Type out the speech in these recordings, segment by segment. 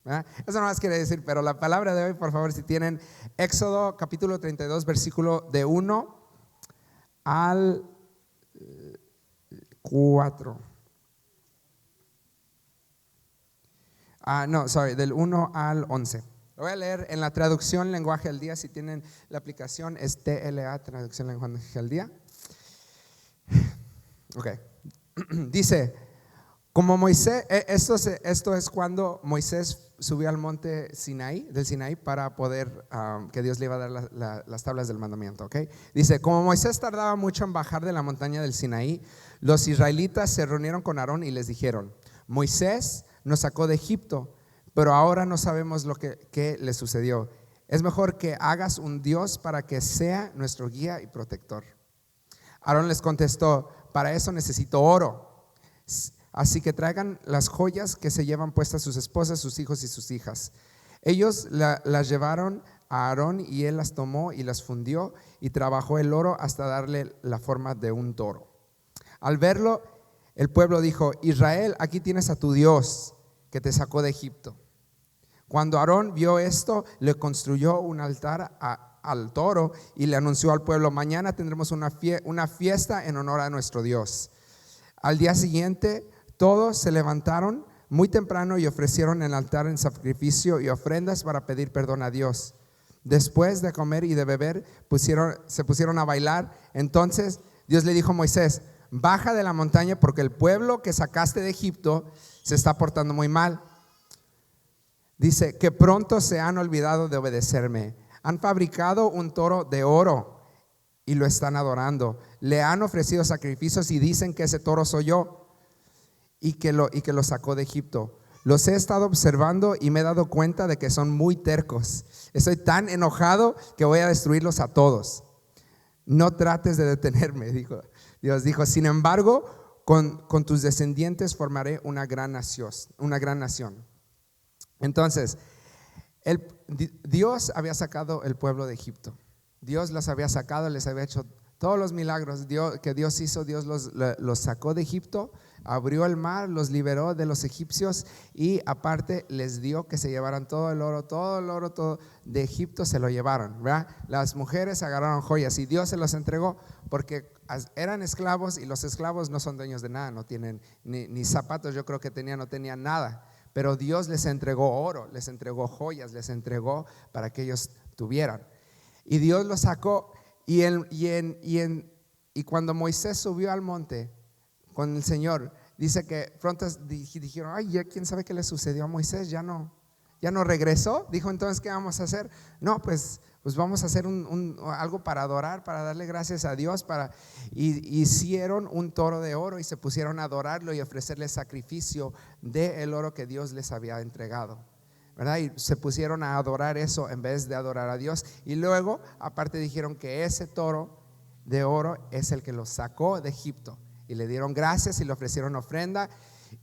¿verdad? Eso no más quiere decir, pero la palabra de hoy, por favor, si tienen Éxodo capítulo 32, versículo de 1 al 4. Del 1 al 11. Lo voy a leer en la traducción lenguaje del día. Si tienen la aplicación, es TLA, traducción lenguaje del día. Ok. Dice, como Moisés, esto es cuando Moisés subió al monte del Sinaí para poder, que Dios le iba a dar las tablas del mandamiento. Okay. Dice, como Moisés tardaba mucho en bajar de la montaña del Sinaí, los israelitas se reunieron con Aarón y les dijeron, Moisés nos sacó de Egipto, pero ahora no sabemos lo que le sucedió. Es mejor que hagas un Dios para que sea nuestro guía y protector. Aarón les contestó, para eso necesito oro. Así que traigan las joyas que se llevan puestas sus esposas, sus hijos y sus hijas. Ellos las llevaron a Aarón y él las tomó y las fundió y trabajó el oro hasta darle la forma de un toro. Al verlo, el pueblo dijo, Israel, aquí tienes a tu Dios que te sacó de Egipto. Cuando Aarón vio esto, le construyó un altar al toro y le anunció al pueblo, mañana tendremos una fiesta en honor a nuestro Dios. Al día siguiente, todos se levantaron muy temprano y ofrecieron en el altar en sacrificio y ofrendas para pedir perdón a Dios. Después de comer y de beber, se pusieron a bailar. Entonces Dios le dijo a Moisés, baja de la montaña porque el pueblo que sacaste de Egipto se está portando muy mal. Dice que pronto se han olvidado de obedecerme. Han fabricado un toro de oro y lo están adorando. Le han ofrecido sacrificios y dicen que ese toro soy yo y que lo sacó de Egipto. Los he estado observando y me he dado cuenta de que son muy tercos. Estoy tan enojado que voy a destruirlos a todos. No trates de detenerme, dijo. Dios dijo, sin embargo, con tus descendientes formaré una gran nación. Entonces, Dios había sacado el pueblo de Egipto. Dios los había sacado, les había hecho todos los milagros que Dios hizo. Dios los sacó de Egipto, abrió el mar, los liberó de los egipcios y aparte les dio que se llevaran todo el oro de Egipto se lo llevaron, ¿verdad? Las mujeres agarraron joyas y Dios se los entregó porque eran esclavos y los esclavos no son dueños de nada, no tienen ni zapatos, yo creo que no tenían nada. Pero Dios les entregó oro, les entregó joyas, les entregó para que ellos tuvieran. Y Dios los sacó y cuando Moisés subió al monte con el Señor, dice que pronto dijeron, ay, ya quién sabe qué le sucedió a Moisés, ya no regresó. Dijo, entonces, ¿qué vamos a hacer? No, pues vamos a hacer algo para adorar, para darle gracias a Dios. Y hicieron un toro de oro y se pusieron a adorarlo y ofrecerle sacrificio del oro que Dios les había entregado, ¿verdad? Y se pusieron a adorar eso en vez de adorar a Dios. Y luego, aparte, dijeron que ese toro de oro es el que los sacó de Egipto. Y le dieron gracias y le ofrecieron ofrenda.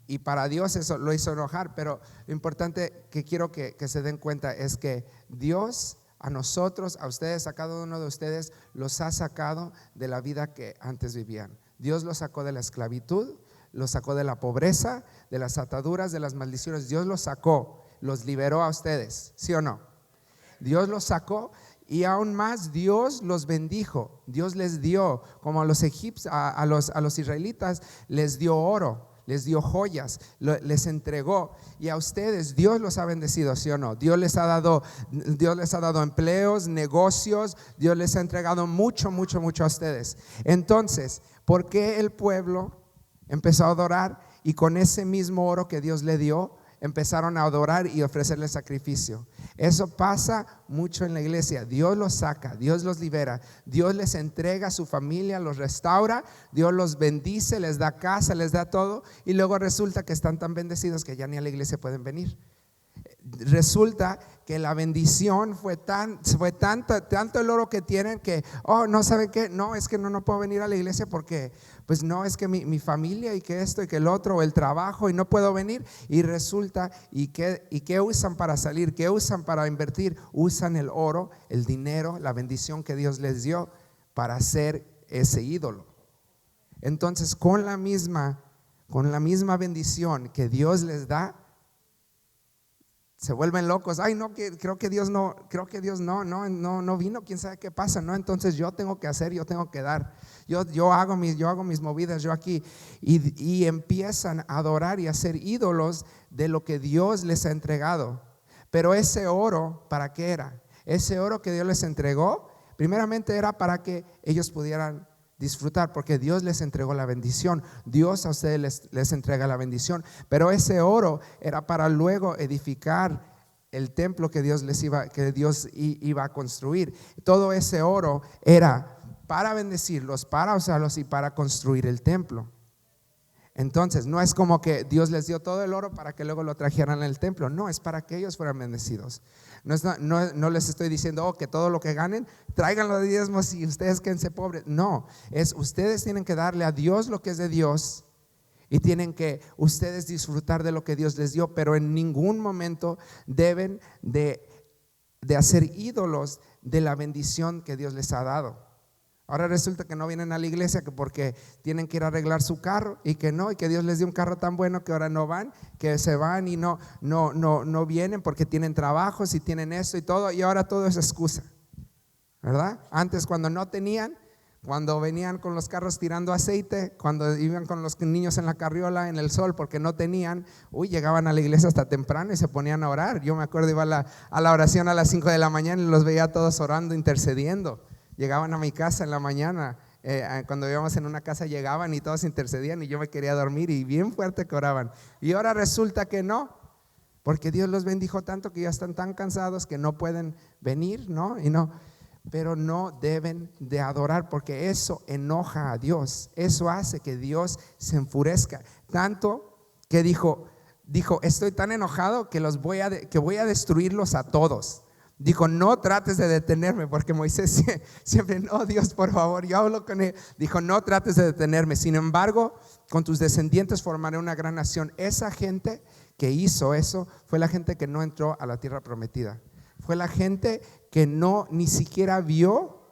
Y para Dios eso lo hizo enojar. Pero lo importante que quiero que se den cuenta es que Dios a nosotros, a ustedes, a cada uno de ustedes los ha sacado de la vida que antes vivían. Dios los sacó de la esclavitud, los sacó de la pobreza, de las ataduras, de las maldiciones. Dios los sacó, los liberó a ustedes, ¿sí o no? Dios los sacó y aún más Dios los bendijo. Dios les dio, como a los egipcios, a los israelitas les dio oro, les dio joyas, les entregó. Y a ustedes Dios los ha bendecido, ¿sí o no? Dios les ha dado empleos, negocios. Dios les ha entregado mucho a ustedes. Entonces, ¿por qué el pueblo empezó a adorar? Y con ese mismo oro que Dios le dio, empezaron a adorar y ofrecerle sacrificio. Eso pasa mucho en la iglesia. Dios los saca, Dios los libera, Dios les entrega a su familia, los restaura, Dios los bendice, les da casa, les da todo. Y luego resulta que están tan bendecidos que ya ni a la iglesia pueden venir. Resulta que la bendición fue tanto el oro que tienen que, no, ¿saben qué? No, es que no puedo venir a la iglesia porque, pues no, es que mi familia y que esto y que el otro, o el trabajo, y no puedo venir. Y resulta, ¿y qué usan para salir? ¿Qué usan para invertir? Usan el oro, el dinero, la bendición que Dios les dio para hacer ese ídolo. Entonces, con la misma bendición que Dios les da, se vuelven locos. Ay, no, creo que Dios no vino, quién sabe qué pasa, ¿no? Entonces yo tengo que hacer, yo tengo que dar. Yo hago mis movidas, yo aquí. Y empiezan a adorar y a ser ídolos de lo que Dios les ha entregado. Pero ese oro, ¿para qué era? Ese oro que Dios les entregó, primeramente era para que ellos pudieran disfrutar, porque Dios les entregó la bendición. Dios a ustedes les entrega la bendición, pero ese oro era para luego edificar el templo que Dios iba a construir. Todo ese oro era para bendecirlos, para usarlos y para construir el templo. Entonces no es como que Dios les dio todo el oro para que luego lo trajeran al templo. No, es para que ellos fueran bendecidos. No les estoy diciendo que todo lo que ganen tráiganlo de diezmos y ustedes quédense pobres. No, ustedes tienen que darle a Dios lo que es de Dios y tienen que ustedes disfrutar de lo que Dios les dio, pero en ningún momento deben de hacer ídolos de la bendición que Dios les ha dado. Ahora resulta que no vienen a la iglesia que porque tienen que ir a arreglar su carro y que Dios les dio un carro tan bueno que ahora no van, que se van y no vienen porque tienen trabajos y tienen esto y todo, y ahora todo es excusa, ¿verdad? Antes cuando no tenían, cuando venían con los carros tirando aceite, cuando iban con los niños en la carriola en el sol porque no tenían, llegaban a la iglesia hasta temprano y se ponían a orar. Yo me acuerdo, iba a la oración a las 5 de la mañana y los veía todos orando, intercediendo. Llegaban a mi casa en la mañana, cuando vivíamos en una casa llegaban y todos intercedían y yo me quería dormir y bien fuerte que oraban. Y ahora resulta que no, porque Dios los bendijo tanto que ya están tan cansados que no pueden venir, ¿no? Pero no deben de adorar, porque eso enoja a Dios. Eso hace que Dios se enfurezca tanto que dijo, estoy tan enojado que voy a destruirlos a todos. Dijo, no trates de detenerme, porque Moisés siempre, no, Dios, por favor, yo hablo con él. Dijo, no trates de detenerme. Sin embargo, con tus descendientes formaré una gran nación. Esa gente que hizo eso fue la gente que no entró a la tierra prometida. Fue la gente que ni siquiera vio,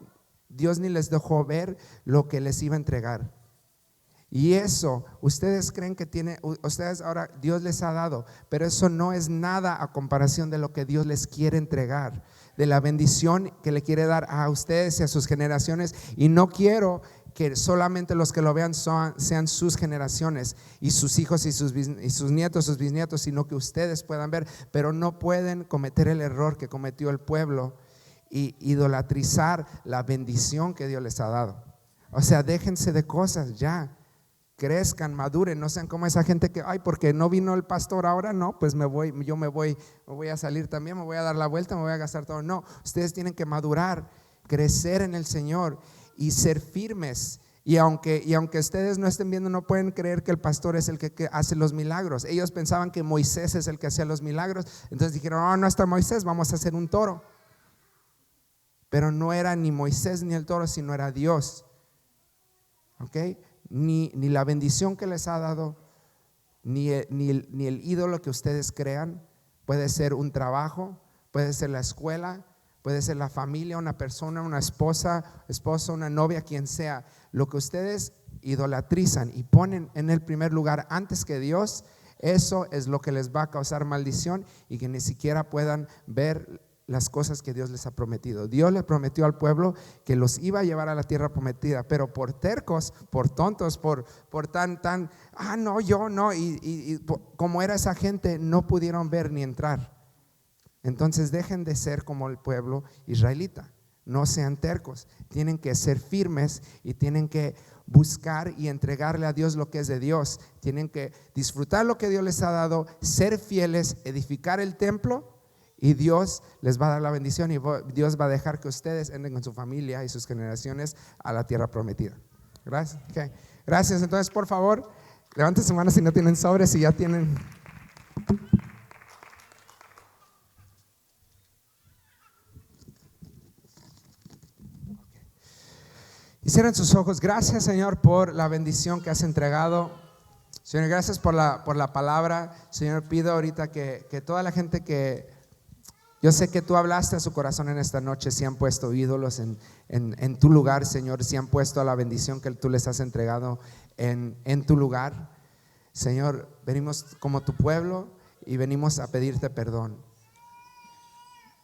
Dios ni les dejó ver lo que les iba a entregar. Y eso, ustedes creen que ustedes ahora Dios les ha dado, pero eso no es nada a comparación de lo que Dios les quiere entregar, de la bendición que le quiere dar a ustedes y a sus generaciones. Y no quiero que solamente los que lo vean sean sus generaciones y sus hijos y sus nietos, sus bisnietos, sino que ustedes puedan ver, pero no pueden cometer el error que cometió el pueblo y idolatrizar la bendición que Dios les ha dado. O sea, déjense de cosas ya. Crezcan, maduren, no sean como esa gente que, porque no vino el pastor ahora, no, pues me voy a salir también, me voy a dar la vuelta, me voy a gastar todo. No, ustedes tienen que madurar, crecer en el Señor y ser firmes. Y aunque ustedes no estén viendo, no pueden creer que el pastor es el que hace los milagros. Ellos pensaban que Moisés es el que hacía los milagros, entonces dijeron, no está Moisés, vamos a hacer un toro. Pero no era ni Moisés ni el toro, sino era Dios. ¿Ok? Ni la bendición que les ha dado, ni el ídolo que ustedes crean. Puede ser un trabajo, puede ser la escuela, puede ser la familia, una persona, una esposo, una novia, quien sea. Lo que ustedes idolatrizan y ponen en el primer lugar antes que Dios, eso es lo que les va a causar maldición y que ni siquiera puedan ver las cosas que Dios les ha prometido. Dios le prometió al pueblo que los iba a llevar a la tierra prometida, pero por tercos, por tontos, por no, yo no, y como era esa gente, no pudieron ver ni entrar. Entonces dejen de ser como el pueblo israelita. No sean tercos, tienen que ser firmes y tienen que buscar y entregarle a Dios lo que es de Dios. Tienen que disfrutar lo que Dios les ha dado, ser fieles, edificar el templo. Y Dios les va a dar la bendición y Dios va a dejar que ustedes entren con su familia y sus generaciones a la tierra prometida. Gracias. Okay. Gracias. Entonces, por favor, levanten su mano si no tienen sobres, si ya tienen. Y cierren sus ojos. Gracias, Señor, por la bendición que has entregado. Señor, gracias por la palabra. Señor, pido ahorita que toda la gente que yo sé que tú hablaste a su corazón en esta noche, si han puesto ídolos en tu lugar, Señor, si han puesto a la bendición que tú les has entregado en tu lugar. Señor, venimos como tu pueblo y venimos a pedirte perdón.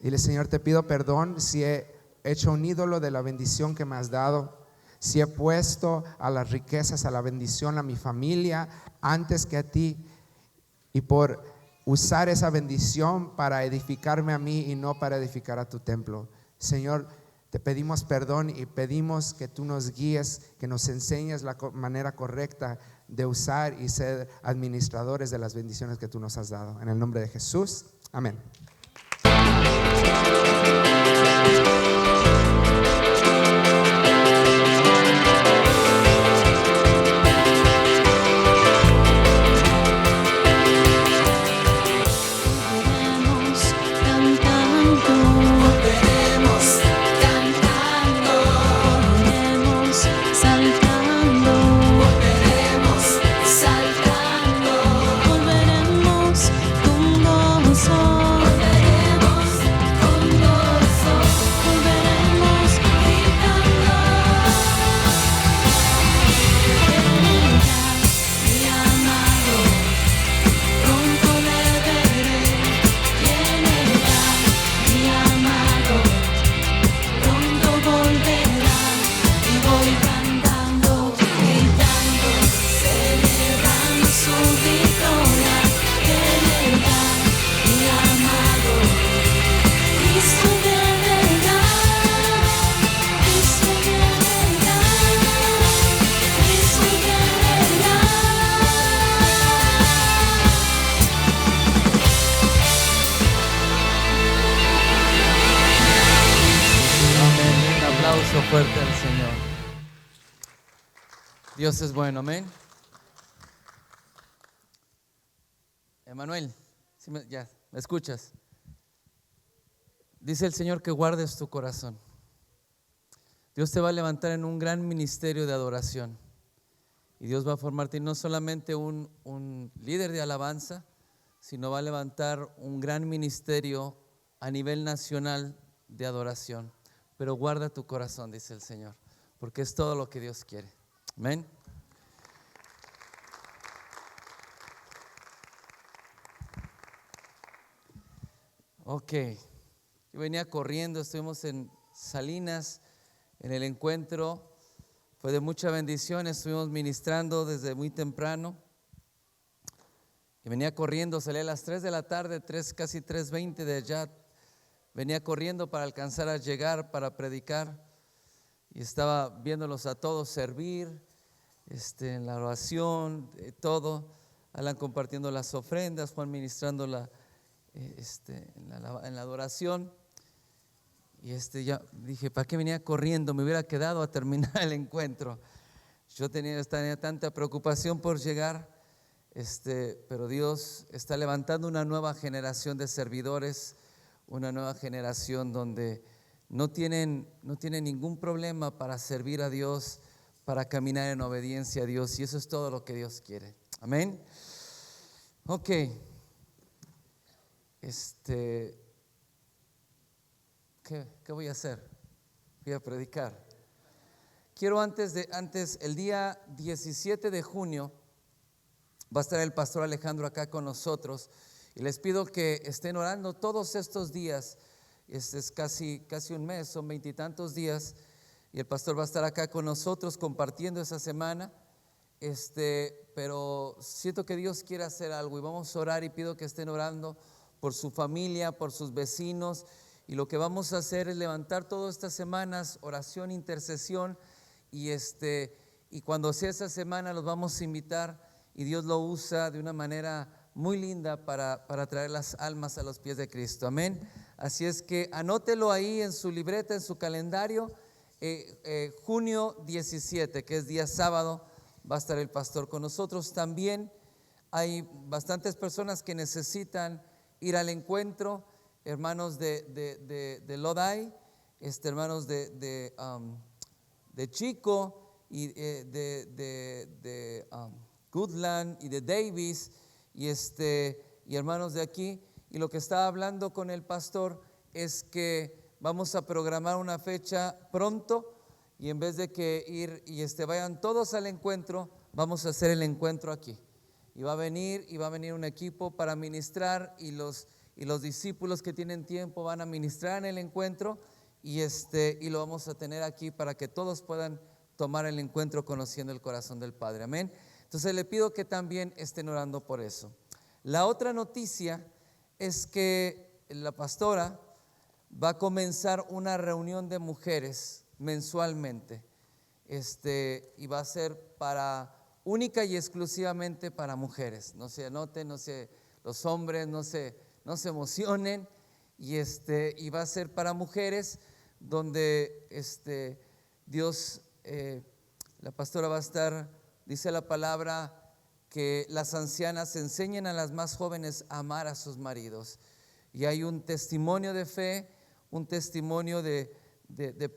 Dile: Señor, te pido perdón si he hecho un ídolo de la bendición que me has dado, si he puesto a las riquezas, a la bendición, a mi familia antes que a ti, y por usar esa bendición para edificarme a mí y no para edificar a tu templo. Señor, te pedimos perdón y pedimos que tú nos guíes, que nos enseñes la manera correcta de usar y ser administradores de las bendiciones que tú nos has dado. En el nombre de Jesús, amén. Fuerte al Señor. Dios es bueno, amén. Emanuel, ¿sí me escuchas? Dice el Señor que guardes tu corazón. Dios te va a levantar en un gran ministerio de adoración, y Dios va a formarte no solamente un líder de alabanza, sino va a levantar un gran ministerio a nivel nacional de adoración. Pero guarda tu corazón, dice el Señor, porque es todo lo que Dios quiere. Amén. Ok, yo venía corriendo, estuvimos en Salinas, en el encuentro, fue de mucha bendición, estuvimos ministrando desde muy temprano. Y venía corriendo, salí a las 3 de la tarde, casi 3:20 de allá. Venía corriendo para alcanzar a llegar para predicar, y estaba viéndolos a todos servir en la oración, todo. Alan compartiendo las ofrendas, Juan ministrando en la adoración. Y ya dije: ¿para qué venía corriendo? Me hubiera quedado a terminar el encuentro. Yo tenía tanta preocupación por llegar, pero Dios está levantando una nueva generación de servidores, una nueva generación donde no tienen ningún problema para servir a Dios, para caminar en obediencia a Dios, y eso es todo lo que Dios quiere. Amén. Ok. ¿Qué voy a hacer? Voy a predicar. Quiero antes, el día 17 de junio va a estar el pastor Alejandro acá con nosotros. Y les pido que estén orando todos estos días. Es casi un mes, son 20 y tantos días. Y el pastor va a estar acá con nosotros compartiendo esa semana. Pero siento que Dios quiere hacer algo, y vamos a orar, y pido que estén orando por su familia, por sus vecinos. Y lo que vamos a hacer es levantar todas estas semanas oración, intercesión. Y cuando sea esa semana los vamos a invitar, y Dios lo usa de una manera muy linda para traer las almas a los pies de Cristo. Amén. Así es que anótelo ahí en su libreta, en su calendario. Junio 17, que es día sábado, va a estar el pastor con nosotros. También hay bastantes personas que necesitan ir al encuentro, hermanos de Lodi, hermanos de Chico, y de Goodland y de Davis, y hermanos de aquí. Y lo que estaba hablando con el pastor es que vamos a programar una fecha pronto, y en vez de que ir y vayan todos al encuentro, vamos a hacer el encuentro aquí. Y va a venir un equipo para ministrar, y los discípulos que tienen tiempo van a ministrar en el encuentro y lo vamos a tener aquí para que todos puedan tomar el encuentro conociendo el corazón del Padre. Amén. Entonces le pido que también estén orando por eso. La otra noticia es que la pastora va a comenzar una reunión de mujeres mensualmente. Y va a ser única y exclusivamente para mujeres. No se anoten, los hombres no se emocionen. Y va a ser para mujeres donde Dios, la pastora va a estar, dice la palabra, que las ancianas enseñen a las más jóvenes a amar a sus maridos. Y hay un testimonio de fe, un testimonio de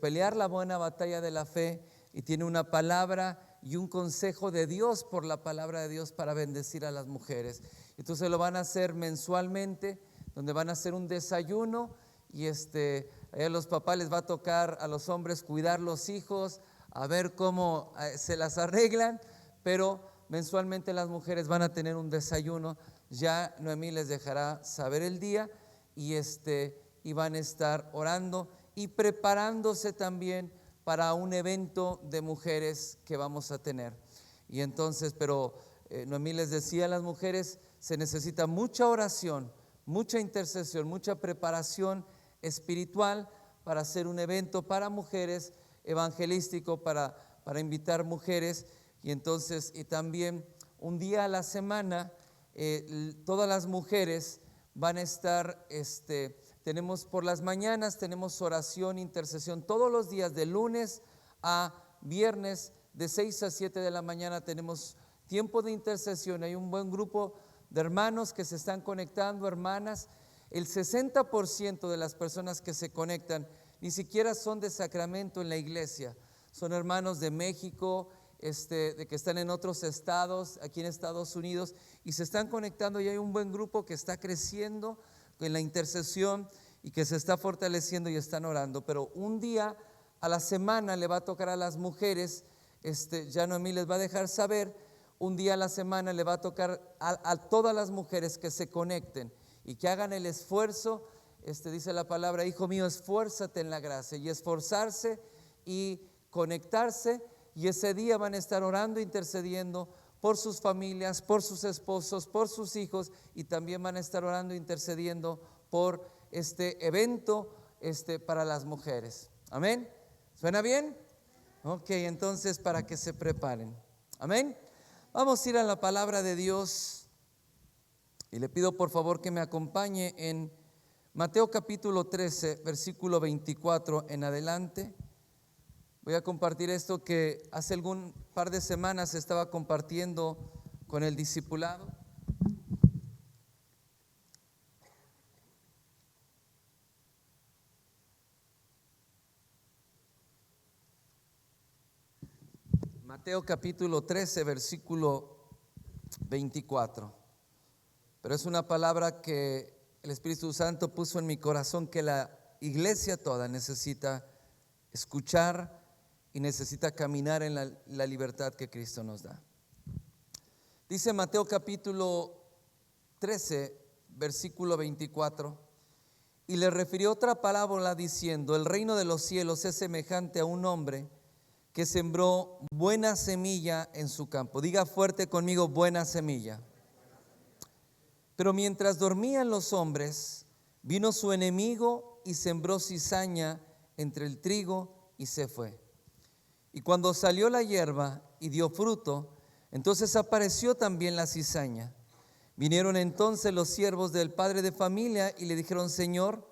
pelear la buena batalla de la fe, y tiene una palabra y un consejo de Dios por la palabra de Dios para bendecir a las mujeres. Entonces lo van a hacer mensualmente, donde van a hacer un desayuno y a los papás les va a tocar a los hombres cuidar los hijos, a ver cómo se las arreglan, pero mensualmente las mujeres van a tener un desayuno. Ya Noemí les dejará saber el día y van a estar orando y preparándose también para un evento de mujeres que vamos a tener. Y entonces, pero Noemí les decía a las mujeres, se necesita mucha oración, mucha intercesión, mucha preparación espiritual para hacer un evento para mujeres, evangelístico, para invitar mujeres. Y entonces, y también un día a la semana, todas las mujeres van a estar, tenemos por las mañanas, tenemos oración, intercesión, todos los días de lunes a viernes, de 6 a 7 de la mañana tenemos tiempo de intercesión. Hay un buen grupo de hermanos que se están conectando, hermanas. El 60% de las personas que se conectan ni siquiera son de Sacramento en la iglesia, son hermanos de México, de que están en otros estados, aquí en Estados Unidos, y se están conectando. Y hay un buen grupo que está creciendo en la intercesión y que se está fortaleciendo y están orando. Pero un día a la semana le va a tocar a las mujeres, ya Noemí les va a dejar saber, un día a la semana le va a tocar a todas las mujeres que se conecten y que hagan el esfuerzo. Dice la palabra, hijo mío, esfuérzate en la gracia, y esforzarse y conectarse. Y ese día van a estar orando, intercediendo por sus familias, por sus esposos, por sus hijos, y también van a estar orando, intercediendo por este evento para las mujeres. Amén. ¿Suena bien? Ok, entonces para que se preparen. Amén. Vamos a ir a la palabra de Dios y le pido por favor que me acompañe en Mateo capítulo 13, versículo 24 en adelante. Voy a compartir esto que hace algún par de semanas estaba compartiendo con el discipulado. Mateo capítulo 13, versículo 24. Pero es una palabra que el Espíritu Santo puso en mi corazón, que la iglesia toda necesita escuchar y necesita caminar en la libertad que Cristo nos da. Dice Mateo capítulo 13, versículo 24, y le refirió otra parábola diciendo: el reino de los cielos es semejante a un hombre que sembró buena semilla en su campo. Diga fuerte conmigo: buena semilla. Pero mientras dormían los hombres, vino su enemigo y sembró cizaña entre el trigo y se fue. Y cuando salió la hierba y dio fruto, entonces apareció también la cizaña. Vinieron entonces los siervos del padre de familia y le dijeron: Señor,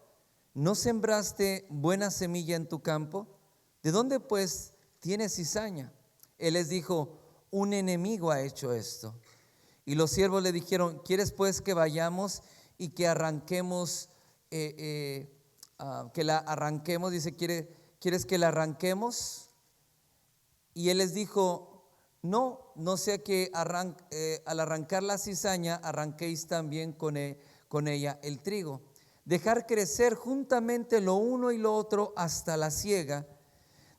¿no sembraste buena semilla en tu campo? ¿De dónde pues tienes cizaña? Él les dijo: un enemigo ha hecho esto. Y los siervos le dijeron: ¿quieres pues que vayamos y que arranquemos, que la arranquemos? Dice: ¿quieres que la arranquemos? Y él les dijo: no sea que al arrancar la cizaña arranquéis también con ella el trigo. Dejar crecer juntamente lo uno y lo otro hasta la siega.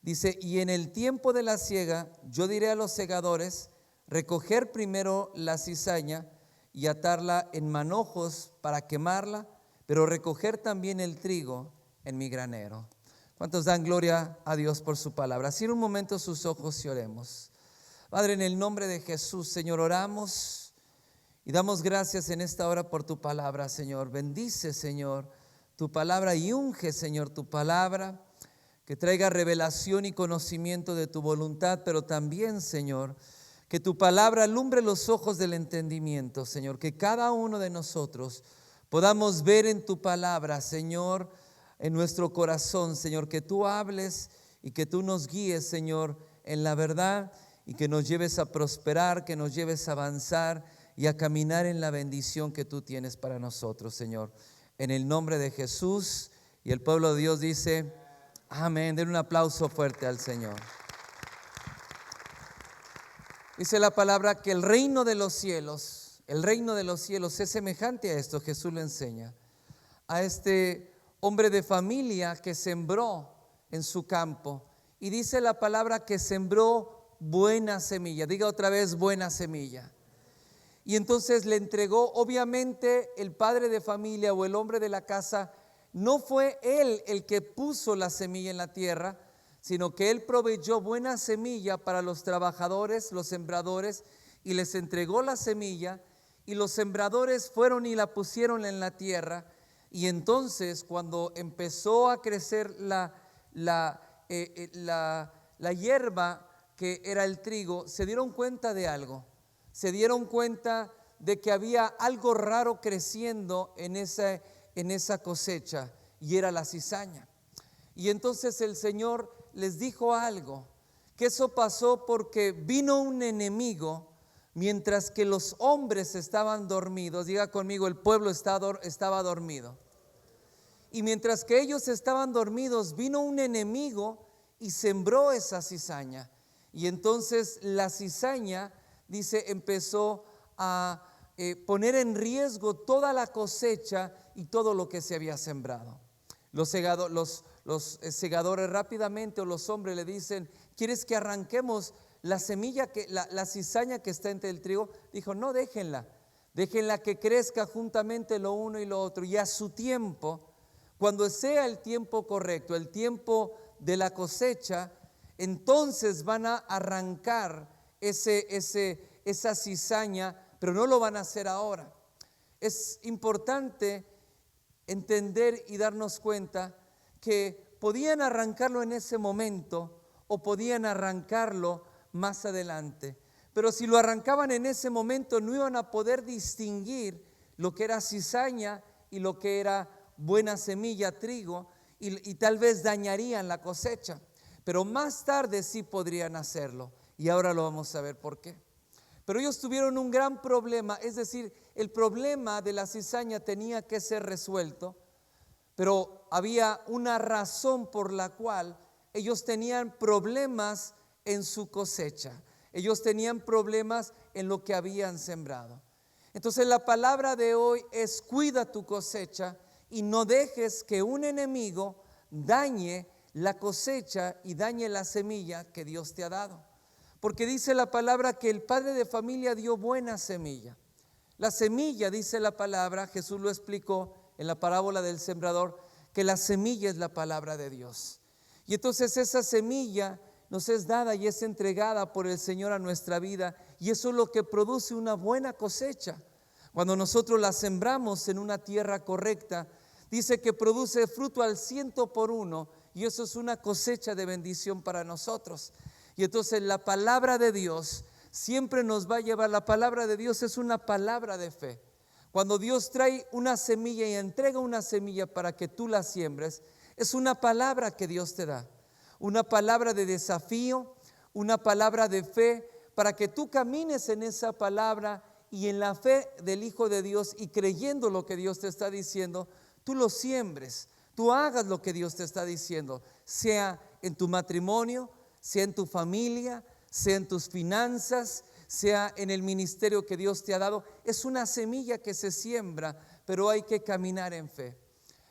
Dice: y en el tiempo de la siega yo diré a los segadores: recoger primero la cizaña y atarla en manojos para quemarla, pero recoger también el trigo en mi granero. ¿Cuántos dan gloria a Dios por su palabra? Cierra un momento sus ojos y oremos. Padre, en el nombre de Jesús, Señor, oramos y damos gracias en esta hora por tu palabra, Señor. Bendice, Señor, tu palabra y unge, Señor, tu palabra, que traiga revelación y conocimiento de tu voluntad, pero también, Señor, que tu palabra alumbre los ojos del entendimiento, Señor, que cada uno de nosotros podamos ver en tu palabra, Señor, en nuestro corazón, Señor, que tú hables y que tú nos guíes, Señor, en la verdad y que nos lleves a prosperar, que nos lleves a avanzar y a caminar en la bendición que tú tienes para nosotros, Señor. En el nombre de Jesús, y el pueblo de Dios dice, amén. Den un aplauso fuerte al Señor. Dice la palabra que el reino de los cielos es semejante a esto. Jesús lo enseña. A este hombre de familia que sembró en su campo. Y dice la palabra que sembró buena semilla. Diga otra vez, buena semilla. Y entonces le entregó, obviamente el padre de familia o el hombre de la casa, no fue él el que puso la semilla en la tierra, sino que él proveyó buena semilla para los trabajadores, los sembradores, y les entregó la semilla, y los sembradores fueron y la pusieron en la tierra. Y entonces cuando empezó a crecer la hierba que era el trigo, se dieron cuenta de algo. Se dieron cuenta de que había algo raro creciendo en esa cosecha, y era la cizaña. Y entonces el Señor les dijo algo, que eso pasó porque vino un enemigo mientras que los hombres estaban dormidos. Diga conmigo, el pueblo estaba dormido. Y mientras que ellos estaban dormidos, vino un enemigo y sembró esa cizaña. Y entonces la cizaña, dice, empezó a poner en riesgo toda la cosecha y todo lo que se había sembrado. Los segadores rápidamente, o los hombres, le dicen, ¿quieres que arranquemos la semilla, la cizaña que está entre el trigo? Dijo, no, déjenla que crezca juntamente lo uno y lo otro, y a su tiempo, cuando sea el tiempo correcto, el tiempo de la cosecha, entonces van a arrancar esa cizaña, pero no lo van a hacer ahora. Es importante entender y darnos cuenta que podían arrancarlo en ese momento o podían arrancarlo más adelante, pero si lo arrancaban en ese momento no iban a poder distinguir lo que era cizaña y lo que era buena semilla, trigo, y tal vez dañarían la cosecha, pero más tarde sí podrían hacerlo, y ahora lo vamos a ver por qué. Pero ellos tuvieron un gran problema, es decir, el problema de la cizaña tenía que ser resuelto, pero había una razón por la cual ellos tenían problemas en su cosecha. Ellos tenían problemas en lo que habían sembrado. Entonces la palabra de hoy es: cuida tu cosecha y no dejes que un enemigo dañe la cosecha y dañe la semilla que Dios te ha dado. Porque dice la palabra que el padre de familia dio buena semilla. La semilla, dice la palabra, Jesús lo explicó en la parábola del sembrador, que la semilla es la palabra de Dios. Y entonces esa semilla nos es dada y es entregada por el Señor a nuestra vida, y eso es lo que produce una buena cosecha. Cuando nosotros la sembramos en una tierra correcta, dice que produce fruto al 100%, y eso es una cosecha de bendición para nosotros. Y entonces la palabra de Dios siempre nos va a llevar. La palabra de Dios es una palabra de fe. Cuando Dios trae una semilla y entrega una semilla para que tú la siembres, es una palabra que Dios te da, una palabra de desafío, una palabra de fe, para que tú camines en esa palabra y en la fe del Hijo de Dios, y creyendo lo que Dios te está diciendo, tú lo siembres, tú hagas lo que Dios te está diciendo, sea en tu matrimonio, sea en tu familia, sea en tus finanzas, sea en el ministerio que Dios te ha dado. Es una semilla que se siembra, pero hay que caminar en fe.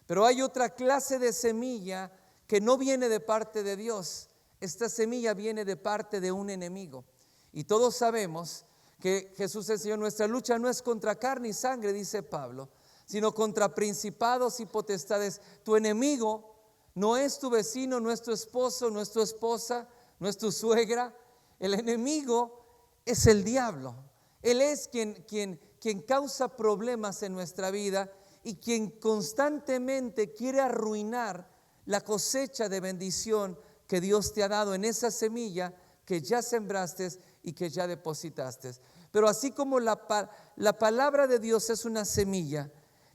Pero hay otra clase de semilla que no viene de parte de Dios. Esta semilla viene de parte de un enemigo. Y todos sabemos que Jesús enseñó: nuestra lucha no es contra carne y sangre, dice Pablo, sino contra principados y potestades. Tu enemigo no es tu vecino, no es tu esposo, no es tu esposa, no es tu suegra. El enemigo es el diablo. Él es quien causa problemas en nuestra vida y quien constantemente quiere arruinar la cosecha de bendición que Dios te ha dado en esa semilla que ya sembraste y que ya depositaste. Pero así como la palabra de Dios es una semilla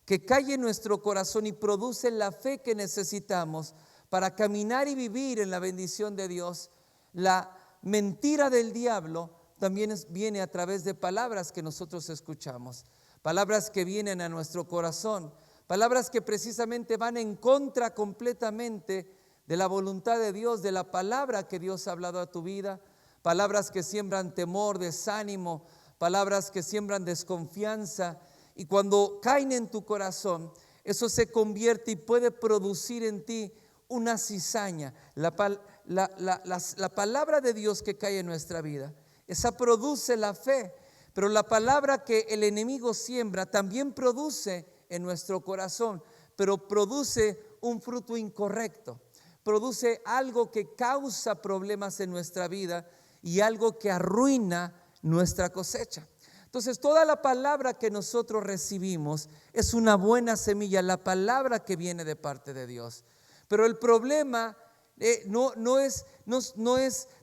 que cae en nuestro corazón y produce la fe que necesitamos para caminar y vivir en la bendición de Dios, la mentira del diablo también viene a través de palabras que nosotros escuchamos, palabras que vienen a nuestro corazón, palabras que precisamente van en contra completamente de la voluntad de Dios, de la palabra que Dios ha hablado a tu vida, palabras que siembran temor, desánimo, palabras que siembran desconfianza, y cuando caen en tu corazón, eso se convierte y puede producir en ti una cizaña. La palabra de Dios que cae en nuestra vida, esa produce la fe, pero la palabra que el enemigo siembra también produce en nuestro corazón, pero produce un fruto incorrecto, produce algo que causa problemas en nuestra vida y algo que arruina nuestra cosecha. Entonces, toda la palabra que nosotros recibimos es una buena semilla, la palabra que viene de parte de Dios. Pero el problema no es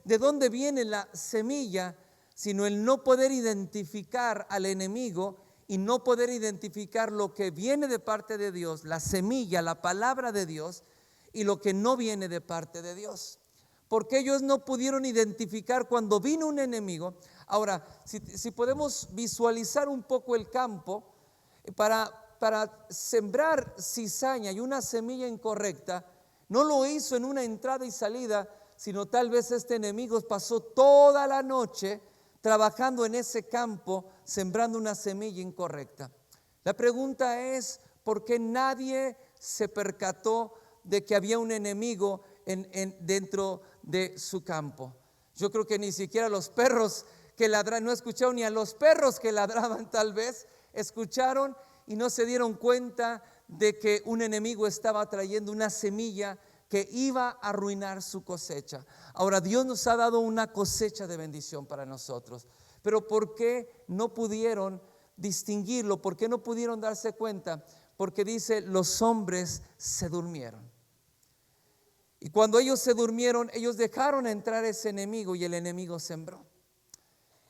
de dónde viene la semilla, sino el no poder identificar al enemigo y no poder identificar lo que viene de parte de Dios, la semilla, la palabra de Dios, y lo que no viene de parte de Dios. Porque ellos no pudieron identificar cuando vino un enemigo. Ahora, si podemos visualizar un poco el campo, para sembrar cizaña y una semilla incorrecta, no lo hizo en una entrada y salida, sino tal vez este enemigo pasó toda la noche trabajando en ese campo, sembrando una semilla incorrecta. La pregunta es, ¿por qué nadie se percató de que había un enemigo dentro de su campo? Yo creo que ni siquiera los perros que ladraban, no escucharon ni a los perros que ladraban, tal vez escucharon y no se dieron cuenta de que un enemigo estaba trayendo una semilla que iba a arruinar su cosecha. Ahora, Dios nos ha dado una cosecha de bendición para nosotros, pero ¿por qué no pudieron distinguirlo? ¿Por qué no pudieron darse cuenta? Porque dice, los hombres se durmieron. Y cuando ellos se durmieron, ellos dejaron entrar ese enemigo y el enemigo sembró.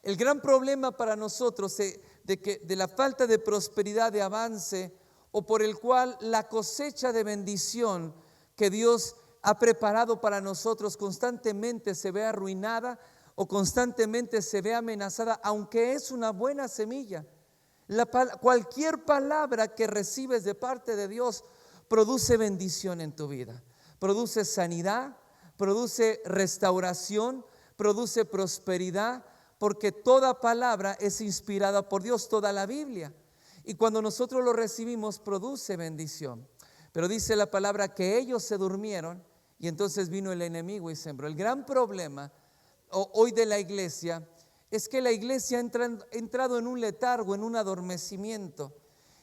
El gran problema para nosotros de la falta de prosperidad, de avance, o por el cual la cosecha de bendición que Dios ha preparado para nosotros constantemente se ve arruinada o constantemente se ve amenazada, aunque es una buena semilla. Cualquier palabra que recibes de parte de Dios produce bendición en tu vida, produce sanidad, produce restauración, produce prosperidad, porque toda palabra es inspirada por Dios, toda la Biblia. Y cuando nosotros lo recibimos, produce bendición. Pero dice la palabra que ellos se durmieron y entonces vino el enemigo y sembró. El gran problema hoy de la iglesia es que la iglesia ha entrado en un letargo, en un adormecimiento.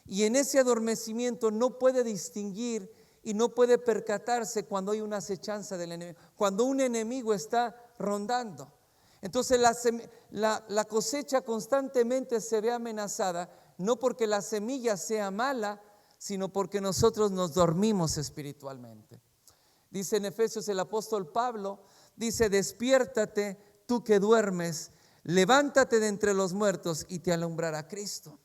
Y en ese adormecimiento no puede distinguir y no puede percatarse cuando hay una acechanza del enemigo, cuando un enemigo está rondando. Entonces la cosecha constantemente se ve amenazada, no porque la semilla sea mala, sino porque nosotros nos dormimos espiritualmente. Dice en Efesios el apóstol Pablo, dice, despiértate tú que duermes, levántate de entre los muertos y te alumbrará Cristo.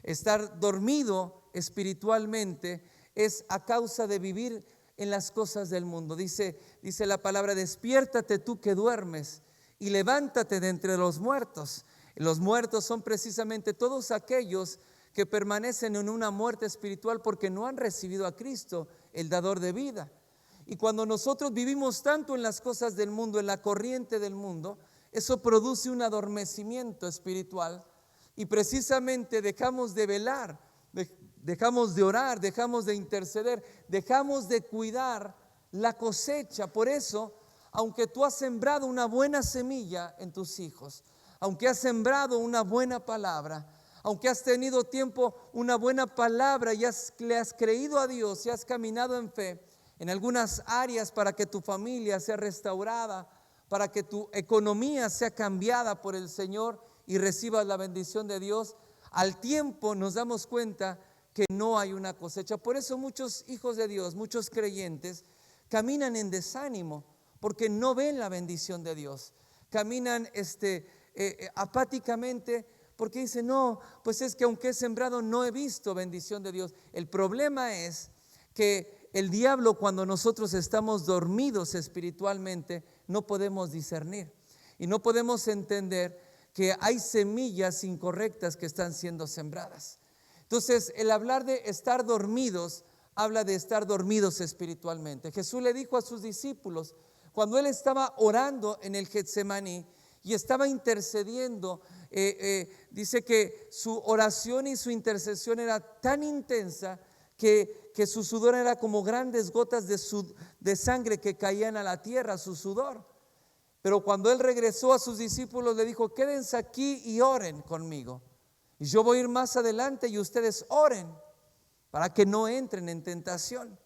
Estar dormido espiritualmente es a causa de vivir en las cosas del mundo. Dice la palabra, despiértate tú que duermes y levántate de entre los muertos. Los muertos son precisamente todos aquellos que permanecen en una muerte espiritual porque no han recibido a Cristo, el dador de vida. Y cuando nosotros vivimos tanto en las cosas del mundo, en la corriente del mundo, eso produce un adormecimiento espiritual y precisamente dejamos de velar, dejamos de orar, dejamos de interceder, dejamos de cuidar la cosecha. Por eso, aunque tú has sembrado una buena semilla en tus hijos, aunque has sembrado una buena palabra, aunque has tenido tiempo, una buena palabra y le has creído a Dios y has caminado en fe en algunas áreas para que tu familia sea restaurada, para que tu economía sea cambiada por el Señor y recibas la bendición de Dios, al tiempo nos damos cuenta que no hay una cosecha. Por eso muchos hijos de Dios, muchos creyentes, caminan en desánimo porque no ven la bendición de Dios. Caminan apáticamente porque dicen, no, pues es que aunque he sembrado no he visto bendición de Dios. El problema es que el diablo, cuando nosotros estamos dormidos espiritualmente, no podemos discernir y no podemos entender que hay semillas incorrectas que están siendo sembradas. Entonces, el hablar de estar dormidos, habla de estar dormidos espiritualmente. Jesús le dijo a sus discípulos, cuando él estaba orando en el Getsemaní y estaba intercediendo, dice que su oración y su intercesión era tan intensa que su sudor era como grandes gotas de sangre que caían a la tierra, su sudor. Pero cuando él regresó a sus discípulos, le dijo, quédense aquí y oren conmigo. Y yo voy a ir más adelante y ustedes oren para que no entren en tentación.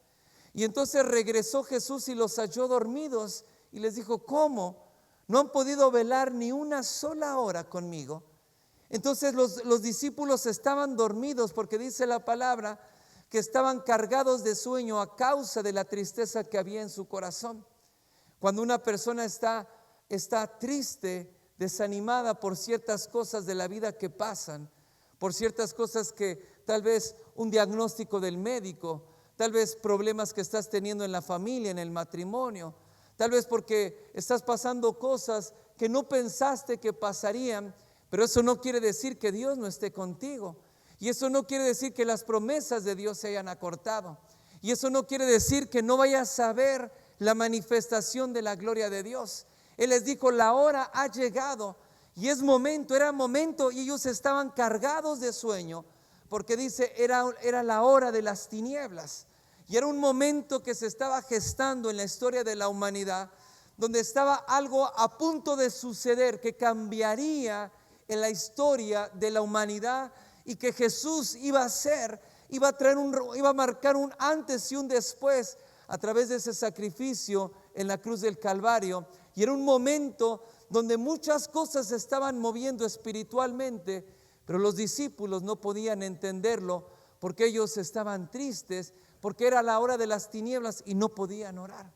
Y entonces regresó Jesús y los halló dormidos y les dijo, ¿cómo? ¿No han podido velar ni una sola hora conmigo? Entonces los discípulos estaban dormidos porque dice la palabra que estaban cargados de sueño a causa de la tristeza que había en su corazón. Cuando una persona está triste, desanimada por ciertas cosas de la vida que pasan, por ciertas cosas que tal vez un diagnóstico del médico, tal vez problemas que estás teniendo en la familia, en el matrimonio, tal vez porque estás pasando cosas que no pensaste que pasarían, pero eso no quiere decir que Dios no esté contigo. Y eso no quiere decir que las promesas de Dios se hayan acortado. Y eso no quiere decir que no vayas a ver la manifestación de la gloria de Dios. Él les dijo, la hora ha llegado y era momento, y ellos estaban cargados de sueño, porque dice, era la hora de las tinieblas. Y era un momento que se estaba gestando en la historia de la humanidad, donde estaba algo a punto de suceder que cambiaría en la historia de la humanidad, y que Jesús iba a marcar un antes y un después a través de ese sacrificio en la cruz del Calvario. Y era un momento donde muchas cosas se estaban moviendo espiritualmente, pero los discípulos no podían entenderlo porque ellos estaban tristes, porque era la hora de las tinieblas y no podían orar.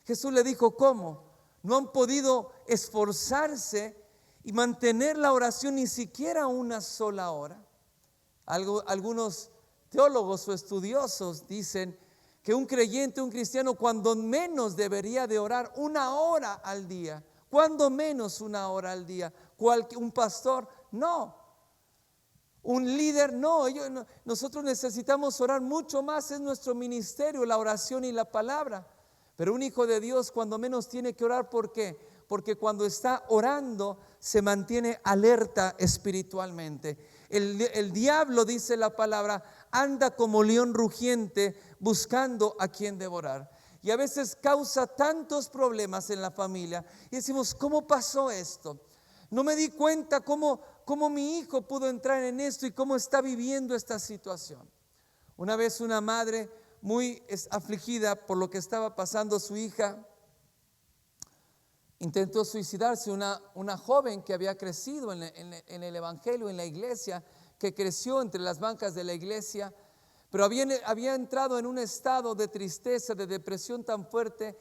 Jesús le dijo, ¿cómo? ¿No han podido esforzarse y mantener la oración ni siquiera una sola hora? Algunos teólogos o estudiosos dicen que un creyente, un cristiano, cuando menos debería de orar una hora al día. Cuando menos una hora al día. Un pastor, no. Un líder, no. Nosotros necesitamos orar mucho más. Es nuestro ministerio, la oración y la palabra. Pero un hijo de Dios cuando menos tiene que orar. ¿Por qué? Porque cuando está orando se mantiene alerta espiritualmente. El diablo, dice la palabra, anda como león rugiente buscando a quien devorar. Y a veces causa tantos problemas en la familia. Y decimos, ¿cómo pasó esto? No me di cuenta cómo mi hijo pudo entrar en esto y cómo está viviendo esta situación. Una vez una madre muy afligida por lo que estaba pasando su hija, intentó suicidarse, una joven que había crecido en el evangelio, en la iglesia, que creció entre las bancas de la iglesia, pero había entrado en un estado de tristeza, de depresión tan fuerte,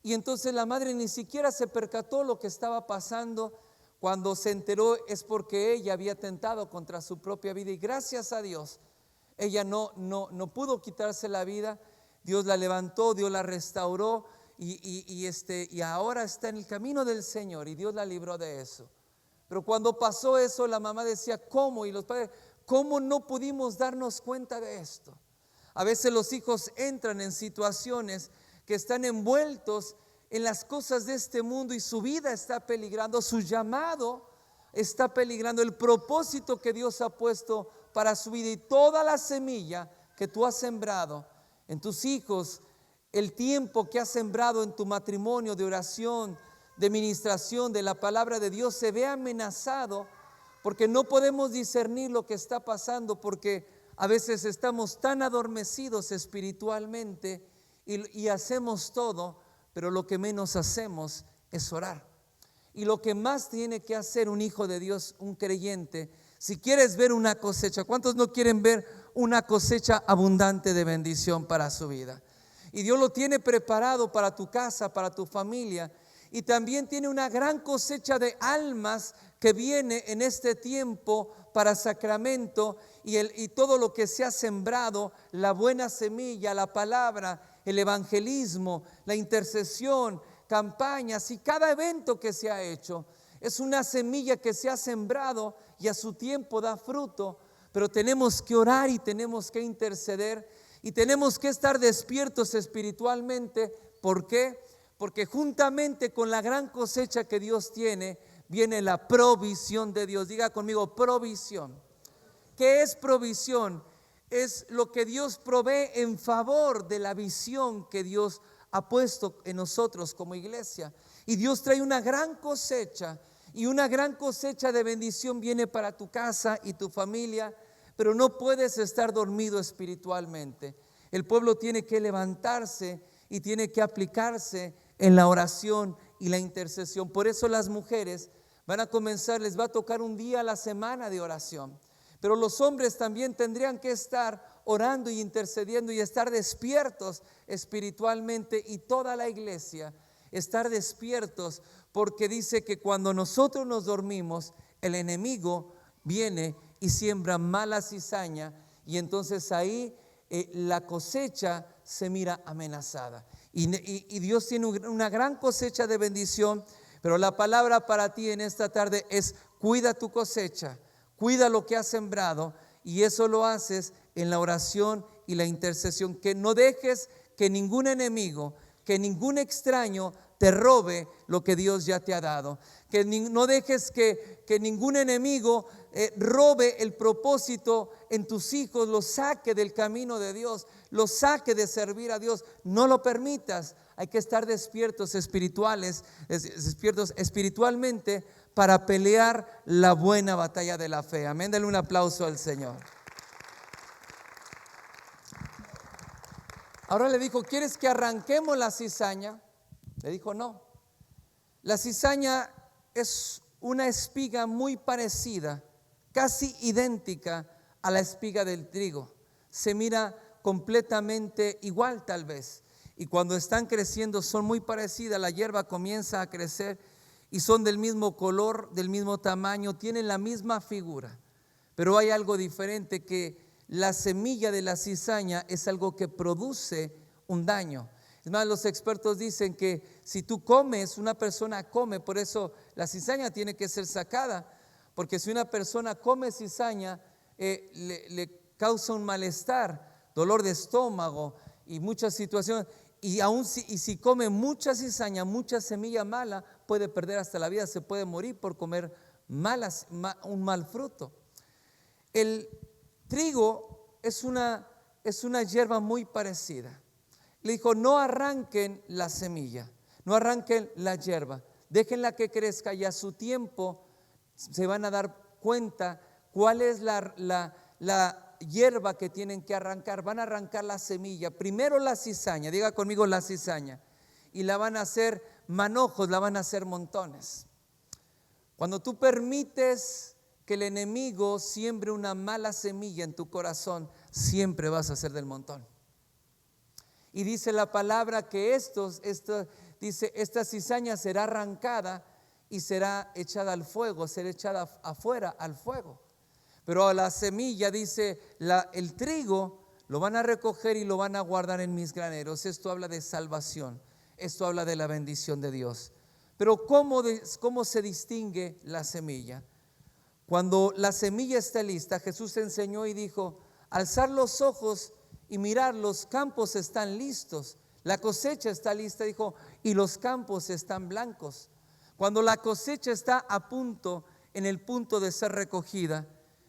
y entonces la madre ni siquiera se percató lo que estaba pasando. Cuando se enteró es porque ella había atentado contra su propia vida, y gracias a Dios ella no pudo quitarse la vida. Dios la levantó, Dios la restauró, y ahora está en el camino del Señor, y Dios la libró de eso. Pero cuando pasó eso, la mamá decía, ¿cómo? Y los padres, ¿cómo no pudimos darnos cuenta de esto? A veces los hijos entran en situaciones que están envueltos en las cosas de este mundo y su vida está peligrando, su llamado está peligrando, el propósito que Dios ha puesto para su vida, y toda la semilla que tú has sembrado en tus hijos, el tiempo que has sembrado en tu matrimonio de oración, de ministración de la palabra de Dios, se ve amenazado porque no podemos discernir lo que está pasando, porque a veces estamos tan adormecidos espiritualmente y hacemos todo, pero lo que menos hacemos es orar. Y lo que más tiene que hacer un hijo de Dios, un creyente, si quieres ver una cosecha, ¿cuántos no quieren ver una cosecha abundante de bendición para su vida? Y Dios lo tiene preparado para tu casa, para tu familia, y también tiene una gran cosecha de almas que viene en este tiempo para Sacramento, y todo lo que se ha sembrado, la buena semilla, la palabra, el evangelismo, la intercesión, campañas y cada evento que se ha hecho, es una semilla que se ha sembrado y a su tiempo da fruto. Pero tenemos que orar y tenemos que interceder y tenemos que estar despiertos espiritualmente. ¿Por qué? Porque juntamente con la gran cosecha que Dios tiene, viene la provisión de Dios. Diga conmigo, provisión. ¿Qué es provisión? Es lo que Dios provee en favor de la visión que Dios ha puesto en nosotros como iglesia. Y Dios trae una gran cosecha, y una gran cosecha de bendición viene para tu casa y tu familia, pero no puedes estar dormido espiritualmente. El pueblo tiene que levantarse y tiene que aplicarse en la oración y la intercesión. Por eso las mujeres van a comenzar, les va a tocar un día a la semana de oración. Pero los hombres también tendrían que estar orando y intercediendo y estar despiertos espiritualmente, y toda la iglesia estar despiertos, porque dice que cuando nosotros nos dormimos, el enemigo viene y siembra mala cizaña, y entonces ahí la cosecha se mira amenazada. Y Dios tiene una gran cosecha de bendición, pero la palabra para ti en esta tarde es: cuida tu cosecha. Cuida lo que has sembrado, y eso lo haces en la oración y la intercesión. Que no dejes que ningún enemigo, que ningún extraño te robe lo que Dios ya te ha dado. Que no dejes que ningún enemigo robe el propósito en tus hijos, los saque del camino de Dios, los saque de servir a Dios. No lo permitas. Hay que estar despiertos espiritualmente para pelear la buena batalla de la fe. Amén, dale un aplauso al Señor. Ahora le dijo: ¿quieres que arranquemos la cizaña? Le dijo: no. La cizaña es una espiga muy parecida, casi idéntica a la espiga del trigo. Se mira completamente igual tal vez. Y cuando están creciendo son muy parecidas. La hierba comienza a crecer y son del mismo color, del mismo tamaño, tienen la misma figura. Pero hay algo diferente, que la semilla de la cizaña es algo que produce un daño. Es más, los expertos dicen que si tú comes, una persona come, por eso la cizaña tiene que ser sacada, porque si una persona come cizaña, le causa un malestar, dolor de estómago y muchas situaciones. Y si come mucha cizaña, mucha semilla mala, puede perder hasta la vida, se puede morir por comer un mal fruto. El trigo es una hierba muy parecida. Le dijo: no arranquen la semilla, no arranquen la hierba, déjenla que crezca, y a su tiempo se van a dar cuenta cuál es la hierba que tienen que arrancar. Van a arrancar la semilla, primero la cizaña, diga conmigo la cizaña, y la van a hacer manojos, la van a hacer montones. Cuando tú permites que el enemigo siembre una mala semilla en tu corazón, siempre vas a ser del montón. Y dice la palabra que esta cizaña será arrancada y será echada al fuego, será echada afuera al fuego. Pero a la semilla, dice, el trigo lo van a recoger y lo van a guardar en mis graneros. Esto habla de salvación, esto habla de la bendición de Dios. Pero ¿cómo se distingue la semilla? Cuando la semilla está lista, Jesús enseñó y dijo: alzar los ojos y mirar, los campos están listos, la cosecha está lista, dijo, y los campos están blancos. Cuando la cosecha está a punto, en el punto de ser recogida,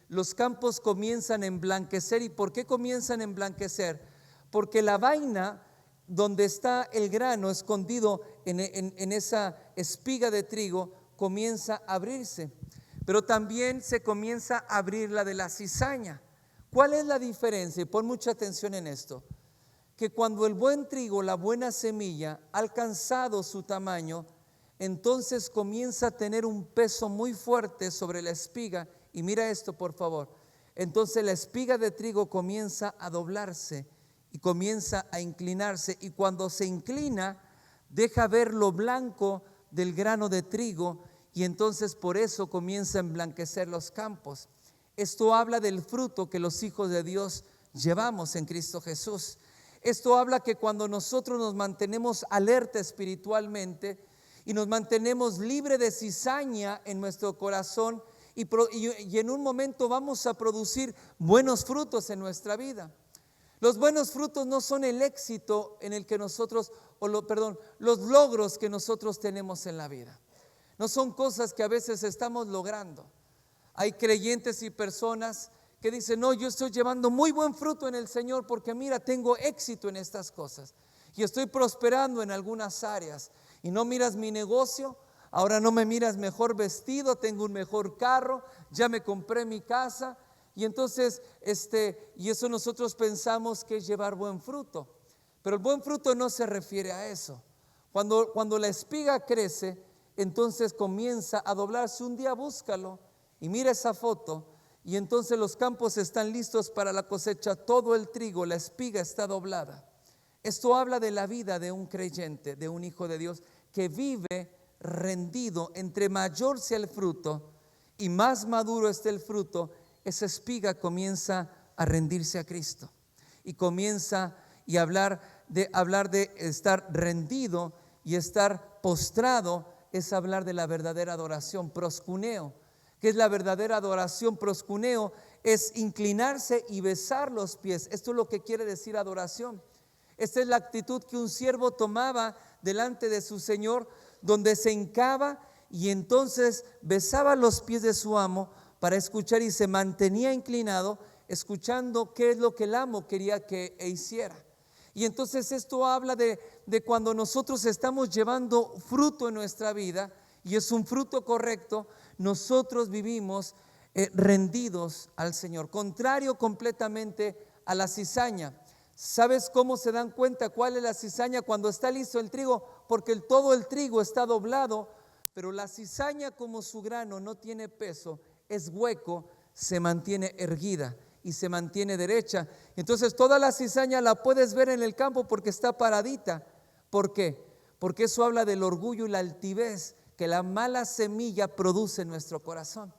los campos comienzan a emblanquecer. ¿Y por qué comienzan a emblanquecer? Porque la vaina donde está el grano escondido en esa espiga de trigo comienza a abrirse. pero también se comienza a abrir la de la cizaña. ¿Cuál es la diferencia? Y pon mucha atención en esto. Que cuando el buen trigo, la buena semilla, ha alcanzado su tamaño, entonces comienza a tener un peso muy fuerte sobre la espiga. Y mira esto, por favor. Entonces la espiga de trigo comienza a doblarse y comienza a inclinarse. Y cuando se inclina, deja ver lo blanco del grano de trigo, y entonces por eso comienza a emblanquecer los campos. Esto habla del fruto que los hijos de Dios llevamos en Cristo Jesús. Esto habla que cuando nosotros nos mantenemos alerta espiritualmente y nos mantenemos libre de cizaña en nuestro corazón, y en un momento vamos a producir buenos frutos en nuestra vida. Los buenos frutos no son el éxito en el que nosotros, los logros que nosotros tenemos en la vida. No son cosas que a veces estamos logrando. Hay creyentes y personas que dicen: no, yo estoy llevando muy buen fruto en el Señor porque mira, tengo éxito en estas cosas y estoy prosperando en algunas áreas. Y no miras mi negocio, ahora no me miras mejor vestido, tengo un mejor carro, ya me compré mi casa. Y entonces, y eso nosotros pensamos que es llevar buen fruto. Pero el buen fruto no se refiere a eso. Cuando la espiga crece, entonces comienza a doblarse. Un día búscalo y mira esa foto, y entonces los campos están listos para la cosecha. Todo el trigo, la espiga está doblada. Esto habla de la vida de un creyente, de un hijo de Dios que vive rendido. Entre mayor sea el fruto y más maduro esté el fruto, esa espiga comienza a rendirse a Cristo y comienza a hablar de estar rendido, y estar postrado es hablar de la verdadera adoración. Proscuneo. ¿Qué es la verdadera adoración? Proscuneo es inclinarse y besar los pies. Esto es lo que quiere decir adoración. Esta es la actitud que un siervo tomaba delante de su Señor, donde se hincaba y entonces besaba los pies de su amo para escuchar, y se mantenía inclinado escuchando qué es lo que el amo quería que hiciera. Y entonces esto habla de cuando nosotros estamos llevando fruto en nuestra vida, y es un fruto correcto, nosotros vivimos rendidos al Señor, contrario completamente a la cizaña. ¿Sabes cómo se dan cuenta cuál es la cizaña? Cuando está listo el trigo, porque todo el trigo está doblado, pero la cizaña, como su grano no tiene peso, es hueco, se mantiene erguida y se mantiene derecha. Entonces toda la cizaña la puedes ver en el campo porque está paradita. ¿Por qué? Porque eso habla del orgullo y la altivez que la mala semilla produce en nuestro corazón.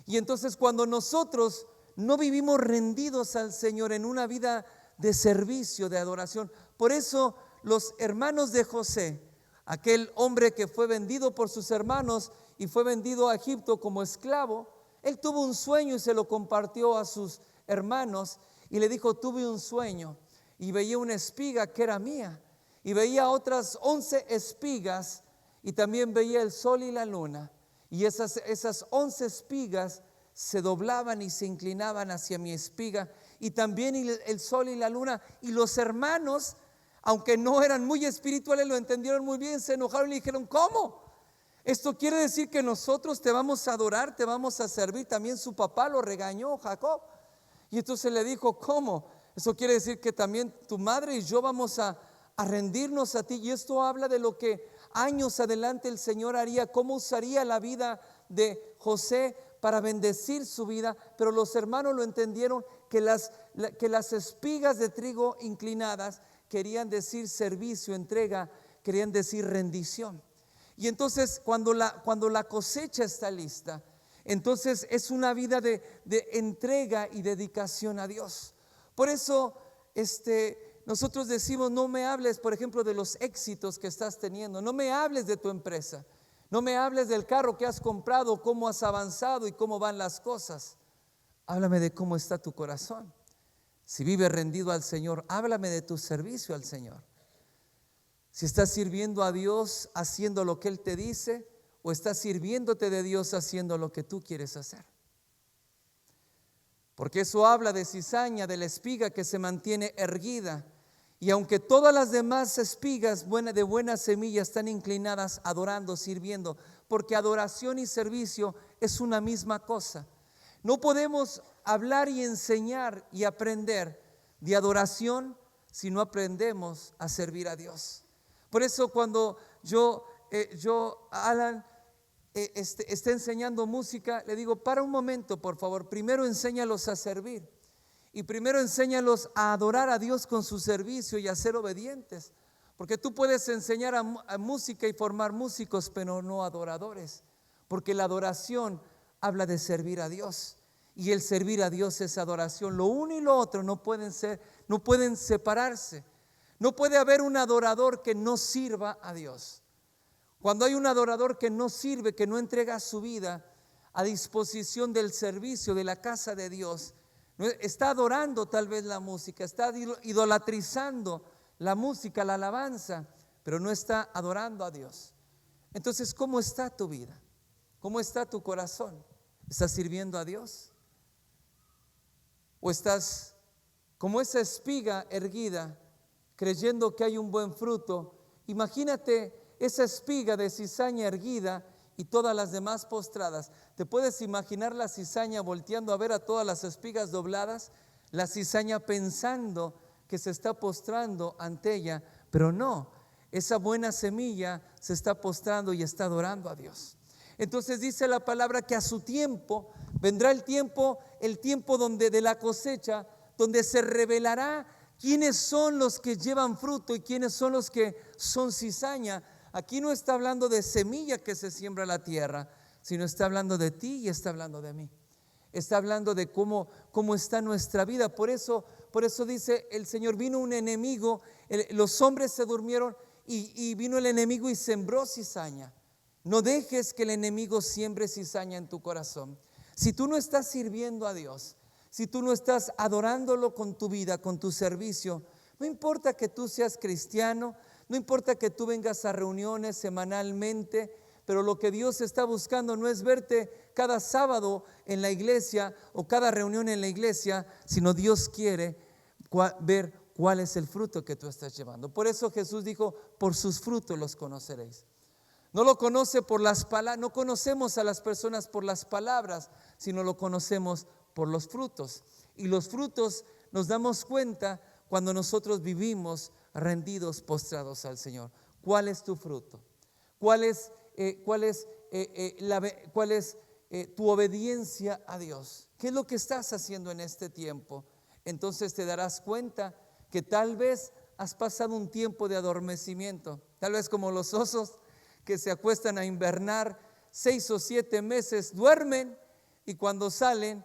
Y entonces cuando nosotros no vivimos rendidos al Señor en una vida de servicio, de adoración, por eso los hermanos de José, aquel hombre que fue vendido por sus hermanos y fue vendido a Egipto como esclavo, él tuvo un sueño y se lo compartió a sus hermanos y le dijo: tuve un sueño y veía una espiga que era mía, y veía otras 11 espigas, y también veía el sol y la luna, y esas 11 espigas se doblaban y se inclinaban hacia mi espiga, y también el sol y la luna. Y los hermanos, aunque no eran muy espirituales, lo entendieron muy bien, se enojaron y le dijeron: ¿cómo? Esto quiere decir que nosotros te vamos a adorar, te vamos a servir. También su papá lo regañó, Jacob, y entonces le dijo: ¿cómo? Eso quiere decir que también tu madre y yo vamos a rendirnos a ti. Y esto habla de lo que años adelante el Señor haría, cómo usaría la vida de José para bendecir su vida. Pero los hermanos lo entendieron, que las espigas de trigo inclinadas querían decir servicio, entrega, querían decir rendición. Y entonces cuando la cosecha está lista, entonces es una vida de entrega y dedicación a Dios. Por eso nosotros decimos: no me hables, por ejemplo, de los éxitos que estás teniendo, no me hables de tu empresa, no me hables del carro que has comprado, cómo has avanzado y cómo van las cosas. Háblame de cómo está tu corazón. Si vives rendido al Señor, háblame de tu servicio al Señor. Si estás sirviendo a Dios haciendo lo que Él te dice, o estás sirviéndote de Dios haciendo lo que tú quieres hacer. Porque eso habla de cizaña, de la espiga que se mantiene erguida. Y aunque todas las demás espigas de buena semilla están inclinadas adorando, sirviendo, porque adoración y servicio es una misma cosa. No podemos hablar y enseñar y aprender de adoración si no aprendemos a servir a Dios. Por eso cuando Alan está enseñando música, le digo, para un momento por favor, primero enséñalos a servir. Y primero enséñalos a adorar a Dios con su servicio y a ser obedientes. Porque tú puedes enseñar a música y formar músicos, pero no adoradores. Porque la adoración habla de servir a Dios. Y el servir a Dios es adoración. Lo uno y lo otro no pueden separarse. No puede haber un adorador que no sirva a Dios. Cuando hay un adorador que no sirve, que no entrega su vida a disposición del servicio de la casa de Dios, está adorando tal vez la música, está idolatrizando la música, la alabanza, pero no está adorando a Dios. Entonces, ¿cómo está tu vida? ¿Cómo está tu corazón? ¿Estás sirviendo a Dios? ¿O estás como esa espiga erguida, creyendo que hay un buen fruto? Imagínate esa espiga de cizaña erguida y todas las demás postradas. ¿Te puedes imaginar la cizaña volteando a ver a todas las espigas dobladas? La cizaña pensando que se está postrando ante ella, pero no, esa buena semilla se está postrando y está adorando a Dios. Entonces dice la palabra que a su tiempo vendrá el tiempo donde de la cosecha, donde se revelará quiénes son los que llevan fruto y quiénes son los que son cizaña. Aquí no está hablando de semilla que se siembra en la tierra, sino está hablando de ti y está hablando de mí. Está hablando de cómo está nuestra vida. Por eso dice el Señor, vino un enemigo, los hombres se durmieron y vino el enemigo y sembró cizaña. No dejes que el enemigo siembre cizaña en tu corazón. Si tú no estás sirviendo a Dios, si tú no estás adorándolo con tu vida, con tu servicio, no importa que tú seas cristiano, no importa que tú vengas a reuniones semanalmente, pero lo que Dios está buscando no es verte cada sábado en la iglesia o cada reunión en la iglesia, sino Dios quiere ver cuál es el fruto que tú estás llevando. Por eso Jesús dijo, por sus frutos los conoceréis. No lo conoce por las palabras, no conocemos a las personas por las palabras, sino lo conocemos por los frutos. Y los frutos nos damos cuenta cuando nosotros vivimos rendidos, postrados al Señor. ¿Cuál es tu fruto? ¿Cuál es tu obediencia a Dios? ¿Qué es lo que estás haciendo en este tiempo? Entonces te darás cuenta que tal vez has pasado un tiempo de adormecimiento, tal vez como los osos que se acuestan a invernar 6 o 7 meses, duermen y cuando salen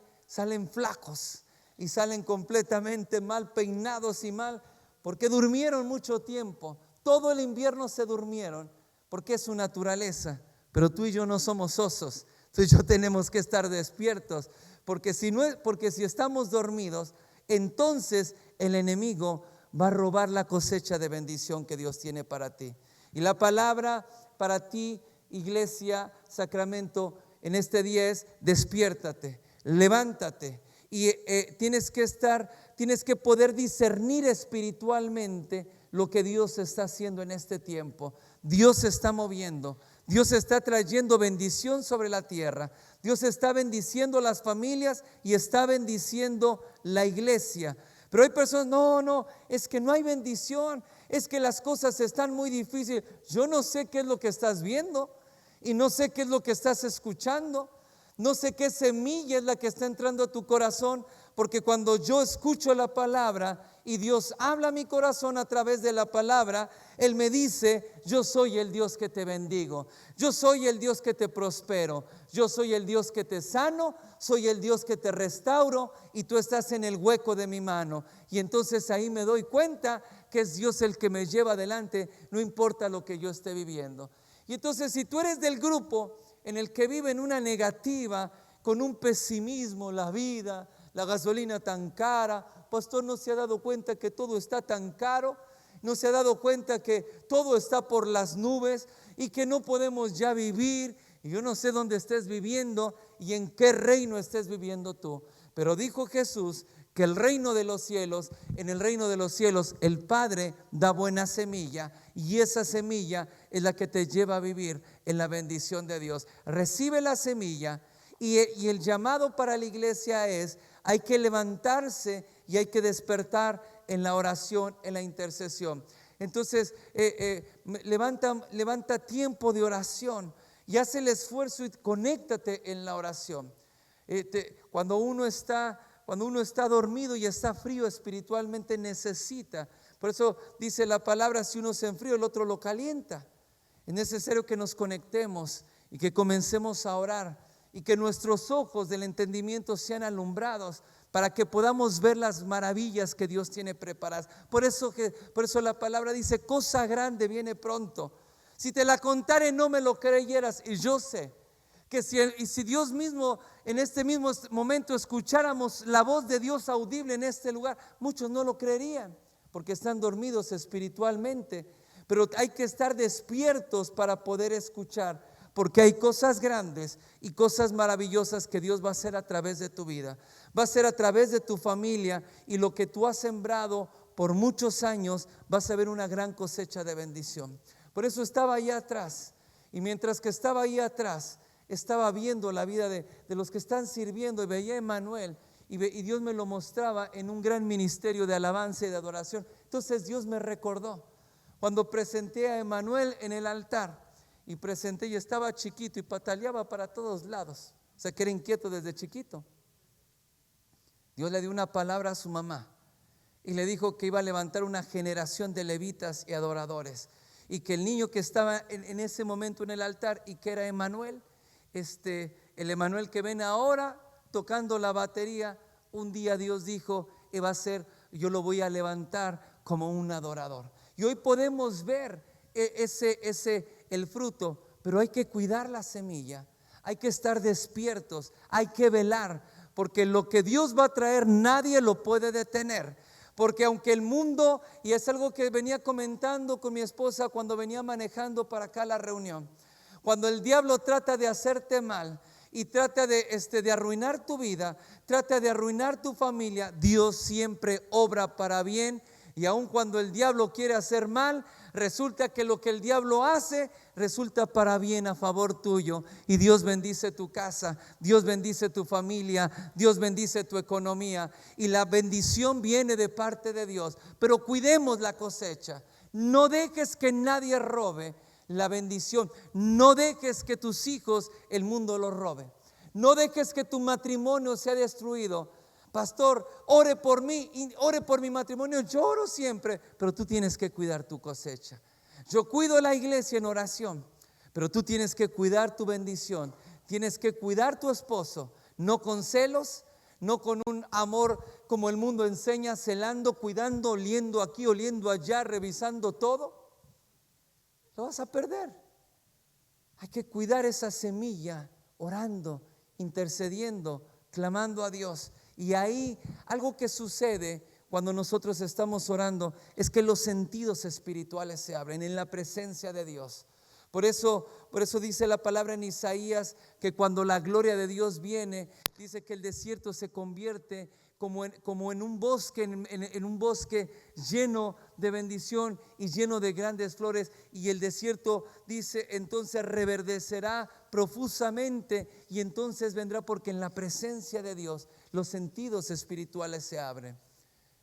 flacos y salen completamente mal peinados y mal, porque durmieron mucho tiempo. Todo el invierno se durmieron porque es su naturaleza. Pero tú y yo no somos osos. Tú y yo tenemos que estar despiertos, porque si estamos dormidos, entonces el enemigo va a robar la cosecha de bendición que Dios tiene para ti. Y la palabra para ti, iglesia, Sacramento, en este día es: despiértate, levántate. Y tienes que poder discernir espiritualmente lo que Dios está haciendo en este tiempo. Dios se está moviendo, Dios está trayendo bendición sobre la tierra, Dios está bendiciendo las familias y está bendiciendo la iglesia. Pero hay personas, no, es que no hay bendición, es que las cosas están muy difíciles. Yo no sé qué es lo que estás viendo y no sé qué es lo que estás escuchando. No sé qué semilla es la que está entrando a tu corazón, porque cuando yo escucho la palabra y Dios habla a mi corazón a través de la palabra, Él me dice: yo soy el Dios que te bendigo, yo soy el Dios que te prospero, yo soy el Dios que te sano, soy el Dios que te restauro y tú estás en el hueco de mi mano. Y entonces ahí me doy cuenta que es Dios el que me lleva adelante, no importa lo que yo esté viviendo. Y entonces, si tú eres del grupo en el que vive en una negativa, con un pesimismo, la vida, la gasolina tan cara, pastor, ¿no se ha dado cuenta que todo está tan caro? ¿No se ha dado cuenta que todo está por las nubes y que no podemos ya vivir? Y yo no sé dónde estés viviendo y en qué reino estés viviendo tú, pero dijo Jesús que el reino de los cielos, en el reino de los cielos, el Padre da buena semilla y esa semilla es la que te lleva a vivir en la bendición de Dios. Recibe la semilla y el llamado para la iglesia es: hay que levantarse y hay que despertar en la oración, en la intercesión. Entonces, levanta tiempo de oración y haz el esfuerzo y conéctate en la oración. Cuando uno está dormido y está frío espiritualmente, necesita. Por eso dice la palabra: si uno se enfría, el otro lo calienta. Es necesario que nos conectemos y que comencemos a orar y que nuestros ojos del entendimiento sean alumbrados para que podamos ver las maravillas que Dios tiene preparadas. Por eso la palabra dice: cosa grande viene pronto. Si te la contare, no me lo creyeras. Y yo sé que si Dios mismo en este mismo momento escucháramos la voz de Dios audible en este lugar, muchos no lo creerían porque están dormidos espiritualmente. Pero hay que estar despiertos para poder escuchar, porque hay cosas grandes y cosas maravillosas que Dios va a hacer a través de tu vida. Va a ser a través de tu familia, y lo que tú has sembrado por muchos años, vas a ver una gran cosecha de bendición. Por eso estaba ahí atrás, y mientras que estaba ahí atrás, estaba viendo la vida de los que están sirviendo, y veía a Emanuel, y Dios me lo mostraba en un gran ministerio de alabanza y de adoración. Entonces Dios me recordó cuando presenté a Emanuel en el altar, y presenté, y estaba chiquito y pataleaba para todos lados, o sea que era inquieto desde chiquito. Dios le dio una palabra a su mamá y le dijo que iba a levantar una generación de levitas y adoradores, y que el niño que estaba en ese momento en el altar, y que era Emanuel, el Emanuel que ven ahora tocando la batería, un día Dios dijo: va a ser, yo lo voy a levantar como un adorador. Y hoy podemos ver el fruto, pero hay que cuidar la semilla, hay que estar despiertos, hay que velar, porque lo que Dios va a traer nadie lo puede detener. Porque aunque el mundo, y es algo que venía comentando con mi esposa cuando venía manejando para acá a la reunión, cuando el diablo trata de hacerte mal y trata de arruinar tu vida, trata de arruinar tu familia, Dios siempre obra para bien. Y aun cuando el diablo quiere hacer mal, resulta que lo que el diablo hace resulta para bien, a favor tuyo. Y Dios bendice tu casa, Dios bendice tu familia, Dios bendice tu economía. Y la bendición viene de parte de Dios. Pero cuidemos la cosecha. No dejes que nadie robe la bendición. No dejes que tus hijos el mundo los robe. No dejes que tu matrimonio sea destruido. Pastor, ore por mí, ore por mi matrimonio. Yo oro siempre, pero tú tienes que cuidar tu cosecha. Yo cuido la iglesia en oración, pero tú tienes que cuidar tu bendición. Tienes que cuidar tu esposo, no con celos, no con un amor como el mundo enseña, celando, cuidando, oliendo aquí, oliendo allá, revisando todo. Lo vas a perder. Hay que cuidar esa semilla, orando, intercediendo, clamando a Dios. Y ahí algo que sucede cuando nosotros estamos orando es que los sentidos espirituales se abren en la presencia de Dios. Por eso dice la palabra en Isaías que cuando la gloria de Dios viene, dice que el desierto se convierte como en un bosque, en un bosque lleno de bendición y lleno de grandes flores, y el desierto, dice, entonces reverdecerá profusamente, y entonces vendrá, porque en la presencia de Dios los sentidos espirituales se abren.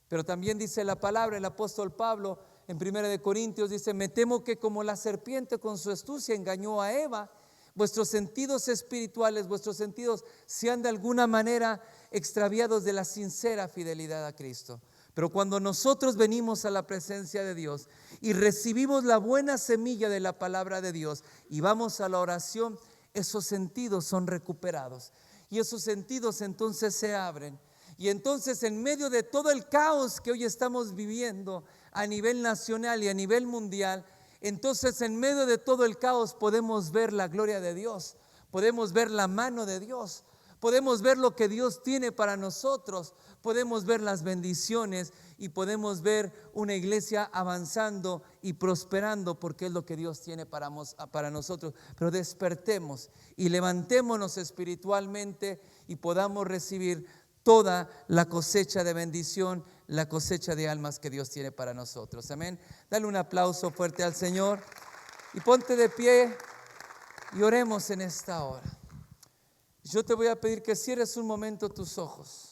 Pero también dice la palabra, el apóstol Pablo en 1 Corintios dice: me temo que como la serpiente con su astucia engañó a Eva, vuestros sentidos espirituales, vuestros sentidos sean de alguna manera extraviados de la sincera fidelidad a Cristo. Pero cuando nosotros venimos a la presencia de Dios y recibimos la buena semilla de la palabra de Dios y vamos a la oración, esos sentidos son recuperados y esos sentidos entonces se abren. Y entonces, en medio de todo el caos que hoy estamos viviendo a nivel nacional y a nivel mundial, entonces en medio de todo el caos podemos ver la gloria de Dios, podemos ver la mano de Dios, podemos ver lo que Dios tiene para nosotros, podemos ver las bendiciones y podemos ver una iglesia avanzando y prosperando, porque es lo que Dios tiene para nosotros. Pero despertemos y levantémonos espiritualmente y podamos recibir toda la cosecha de bendición, la cosecha de almas que Dios tiene para nosotros. Amén. Dale un aplauso fuerte al Señor y ponte de pie y oremos en esta hora. Yo te voy a pedir que cierres un momento tus ojos.